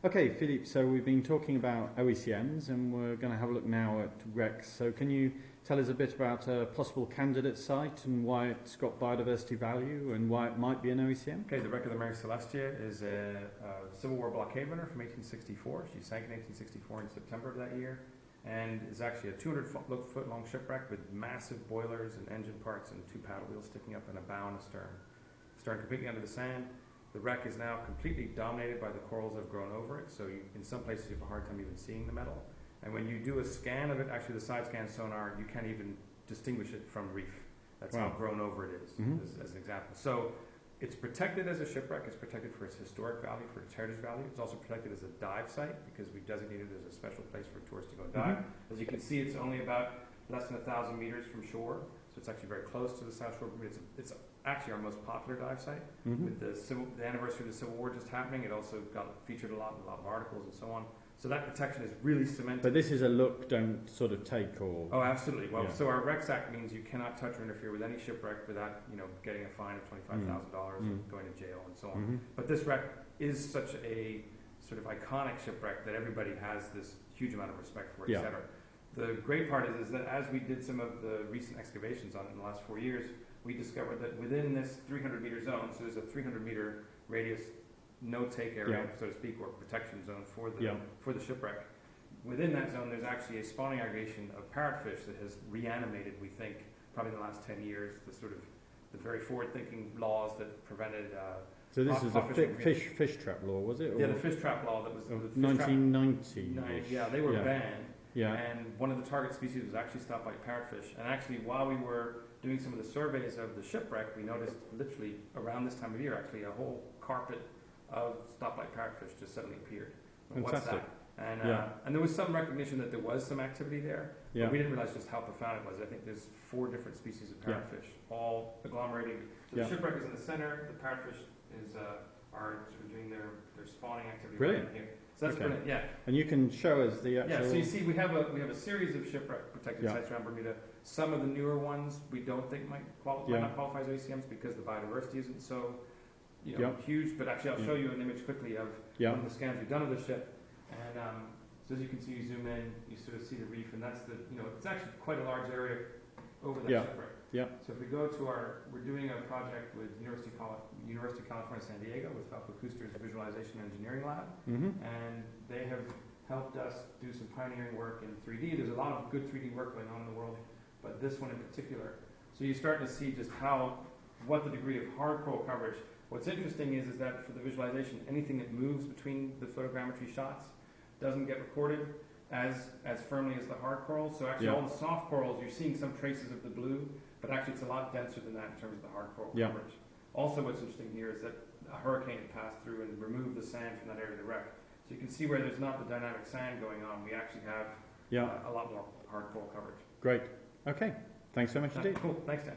Okay, Philippe, so we've been talking about OECMs and we're going to have a look now at wrecks. So can you tell us a bit about a possible candidate site and why it's got biodiversity value and why it might be an OECM? Okay, the wreck of the Mary Celestia is a Civil War blockade runner from 1864. She sank in 1864 in September of that year, and is actually a 200-foot long shipwreck with massive boilers and engine parts and two paddle wheels sticking up and a bow and a stern. Stern completely under the sand. The wreck is now completely dominated by the corals that have grown over it, so in some places you have a hard time even seeing the metal. And when you do a scan of it, actually the side scan sonar, you can't even distinguish it from reef. That's how grown over it is, as an example. So it's protected as a shipwreck. It's protected for its historic value, for its heritage value. It's also protected as a dive site because we've designated it as a special place for tourists to go dive. As you can see, it's only about less than 1,000 meters from shore, so it's actually very close to the South Shore. It's actually our most popular dive site. With the anniversary of the Civil War just happening, it also got featured a lot in a lot of articles and so on. So that protection is really cemented. But this is a look, don't sort of take or... Oh, absolutely. Well, so our Recs Act means you cannot touch or interfere with any shipwreck without, getting a fine of $25,000 and going to jail and so on. But this wreck is such a sort of iconic shipwreck that everybody has this huge amount of respect for it, et cetera. The great part is that as we did some of the recent excavations on it in the last 4 years, we discovered that within this 300-meter zone, so there's a 300-meter radius no-take area, so to speak, or protection zone for the shipwreck. Within that zone, there's actually a spawning aggregation of parrotfish that has reanimated, we think, probably in the last 10 years, the sort of the very forward-thinking laws that prevented... so this is a fish trap law, was it? Yeah, the fish trap law that was... 1990. Yeah, they were banned. Yeah. And one of the target species was actually stoplight parrotfish. And actually, while we were doing some of the surveys of the shipwreck, we noticed literally around this time of year, actually, a whole carpet of stoplight parrotfish just suddenly appeared. Fantastic. What's that? And there was some recognition that there was some activity there, but we didn't realize just how profound it was. I think there's 4 different species of parrotfish, all agglomerating. So the shipwreck is in the center, the parrotfish are sort of doing their spawning activity right in here. So that's brilliant, And you can show us the actual... Yeah, so you see we have a series of shipwreck protected sites around Bermuda. Some of the newer ones we don't think might not qualify as OECMs because the biodiversity isn't so huge, but actually I'll show you an image quickly of one of the scans we've done of the ship. And so as you can see, you zoom in, you sort of see the reef, and that's it's actually quite a large area over that shipwreck. Yeah. So if we go to we're doing a project with University of California, San Diego, with Falco Kuster's Visualization Engineering Lab, and they have helped us do some pioneering work in 3D. There's a lot of good 3D work going on in the world, but this one in particular. So you're starting to see just what the degree of hard coral coverage. What's interesting is that for the visualization, anything that moves between the photogrammetry shots doesn't get recorded as firmly as the hard corals. So actually all the soft corals, you're seeing some traces of the blue, but actually it's a lot denser than that in terms of the hard coral coverage. Also what's interesting here is that a hurricane had passed through and removed the sand from that area of the wreck. So you can see where there's not the dynamic sand going on, we actually have a lot more hard coral coverage. Great. Okay. Thanks so much indeed. Cool. Thanks, Dan.